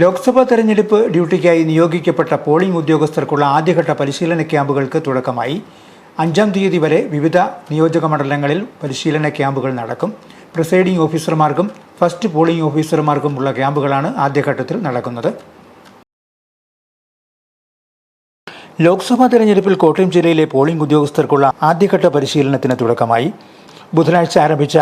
ലോക്സഭാ തെരഞ്ഞെടുപ്പ് ഡ്യൂട്ടിക്കായി നിയോഗിക്കപ്പെട്ട പോളിംഗ് ഉദ്യോഗസ്ഥർക്കുള്ള ആദ്യഘട്ട പരിശീലന ക്യാമ്പുകൾക്ക് തുടക്കമായി. 5-ാം തീയതി വരെ വിവിധ നിയോജക മണ്ഡലങ്ങളിൽ പരിശീലന ക്യാമ്പുകൾ നടക്കും. പ്രിസൈഡിംഗ് ഓഫീസർമാർക്കും ഫസ്റ്റ് പോളിംഗ് ഓഫീസർമാർക്കുമുള്ള ക്യാമ്പുകളാണ് ആദ്യഘട്ടത്തിൽ നടക്കുന്നത്. ലോക്സഭാ തെരഞ്ഞെടുപ്പിൽ കോട്ടയം ജില്ലയിലെ പോളിംഗ് ഉദ്യോഗസ്ഥർക്കുള്ള ആദ്യഘട്ട പരിശീലനത്തിന് തുടക്കമായി. ബുധനാഴ്ച ആരംഭിച്ച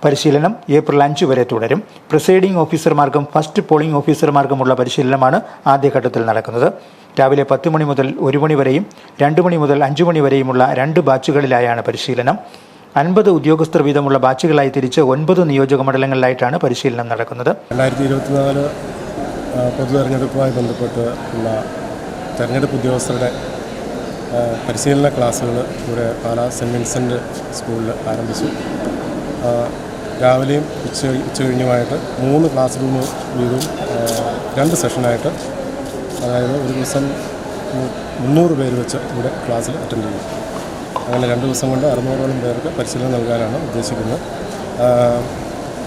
പരിശീലനം ഏപ്രിൽ 5 വരെ തുടരും. പ്രിസൈഡിംഗ് ഓഫീസർമാർക്കും ഫസ്റ്റ് പോളിംഗ് ഓഫീസർമാർക്കുമുള്ള പരിശീലനമാണ് ആദ്യഘട്ടത്തിൽ നടക്കുന്നത്. രാവിലെ 10 മണി മുതൽ 1 മണി വരെയും 2 മണി മുതൽ 5 മണി വരെയുമുള്ള 2 ബാച്ചുകളിലായാണ് പരിശീലനം. 50 ഉദ്യോഗസ്ഥർ വീതമുള്ള ബാച്ചുകളായി തിരിച്ച് 9 നിയോജക മണ്ഡലങ്ങളിലായിട്ടാണ് പരിശീലനം നടക്കുന്നത്. 2024 പൊതു തെരഞ്ഞെടുപ്പുമായി ബന്ധപ്പെട്ട് ഉള്ള തെരഞ്ഞെടുപ്പ് ഉദ്യോഗസ്ഥരുടെ പരിശീലന ക്ലാസ്സുകൾ ഇവിടെ പാലാ സെൻറ്റ് വിൻസെൻ്റ് സ്കൂളിൽ ആരംഭിച്ചു. രാവിലെയും ഉച്ചകഴിഞ്ഞുമായിട്ട് 3 ക്ലാസ് റൂം വീതവും 2 സെഷനായിട്ട്, അതായത് ഒരു ദിവസം 300 പേര് വെച്ച് ഇവിടെ ക്ലാസ്സിൽ അറ്റൻഡ് ചെയ്യും. അങ്ങനെ 2 ദിവസം കൊണ്ട് 600ഓളം പേർക്ക് പരിശീലനം നൽകാനാണ് ഉദ്ദേശിക്കുന്നത്.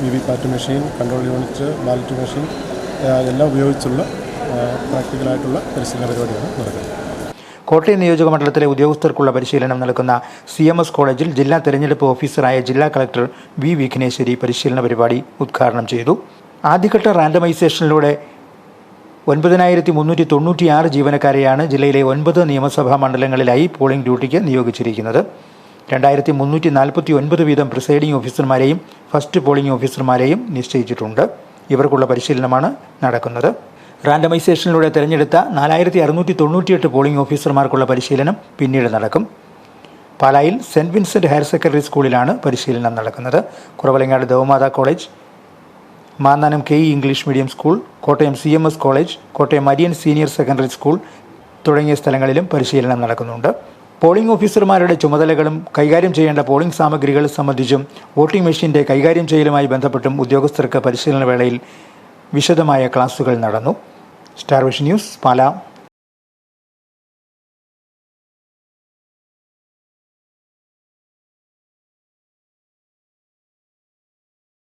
VVPAT machine, control unit, ballot machine എല്ലാം ഉപയോഗിച്ചുള്ള പ്രാക്ടിക്കലായിട്ടുള്ള പരിശീലന പരിപാടിയാണ് നടക്കുന്നത്. കോട്ടയം നിയോജക മണ്ഡലത്തിലെ ഉദ്യോഗസ്ഥർക്കുള്ള പരിശീലനം നൽകുന്ന CMS കോളേജിൽ ജില്ലാ തെരഞ്ഞെടുപ്പ് ഓഫീസറായ ജില്ലാ കളക്ടർ V. വിഘ്നേശ്വരി പരിശീലന പരിപാടി ഉദ്ഘാടനം ചെയ്തു. ആദ്യഘട്ട റാൻഡമൈസേഷനിലൂടെ 9396 ജീവനക്കാരെയാണ് ജില്ലയിലെ 9 നിയമസഭാ മണ്ഡലങ്ങളിലായി പോളിംഗ് ഡ്യൂട്ടിക്ക് നിയോഗിച്ചിരിക്കുന്നത്. 2349 വീതം പ്രിസൈഡിംഗ് ഓഫീസർമാരെയും ഫസ്റ്റ് പോളിംഗ് ഓഫീസർമാരെയും നിശ്ചയിച്ചിട്ടുണ്ട്. ഇവർക്കുള്ള പരിശീലനമാണ് നടക്കുന്നത്. റാൻഡമൈസേഷനിലൂടെ തിരഞ്ഞെടുത്ത 4698 പോളിംഗ് ഓഫീസർമാർക്കുള്ള പരിശീലനം പിന്നീട് നടക്കും. പാലായിൽ സെൻറ്റ് വിൻസെൻ്റ് ഹയർ സെക്കൻഡറി സ്കൂളിലാണ് പരിശീലനം നടക്കുന്നത്. Kuravilangad Devamatha college, Mannanam KE English medium school, Kottayam CMS college, Kottayam Marian senior secondary school തുടങ്ങിയ സ്ഥലങ്ങളിലും പരിശീലനം നടക്കുന്നുണ്ട്. പോളിംഗ് ഓഫീസർമാരുടെ ചുമതലകളും കൈകാര്യം ചെയ്യേണ്ട പോളിംഗ് സാമഗ്രികൾ സംബന്ധിച്ചും വോട്ടിംഗ് മെഷീൻ്റെ കൈകാര്യം ചെയ്യലുമായി ബന്ധപ്പെട്ടും ഉദ്യോഗസ്ഥർക്ക് പരിശീലന വേളയിൽ വിശദമായ ക്ലാസുകൾ നടന്നു. Star vision news, Pala.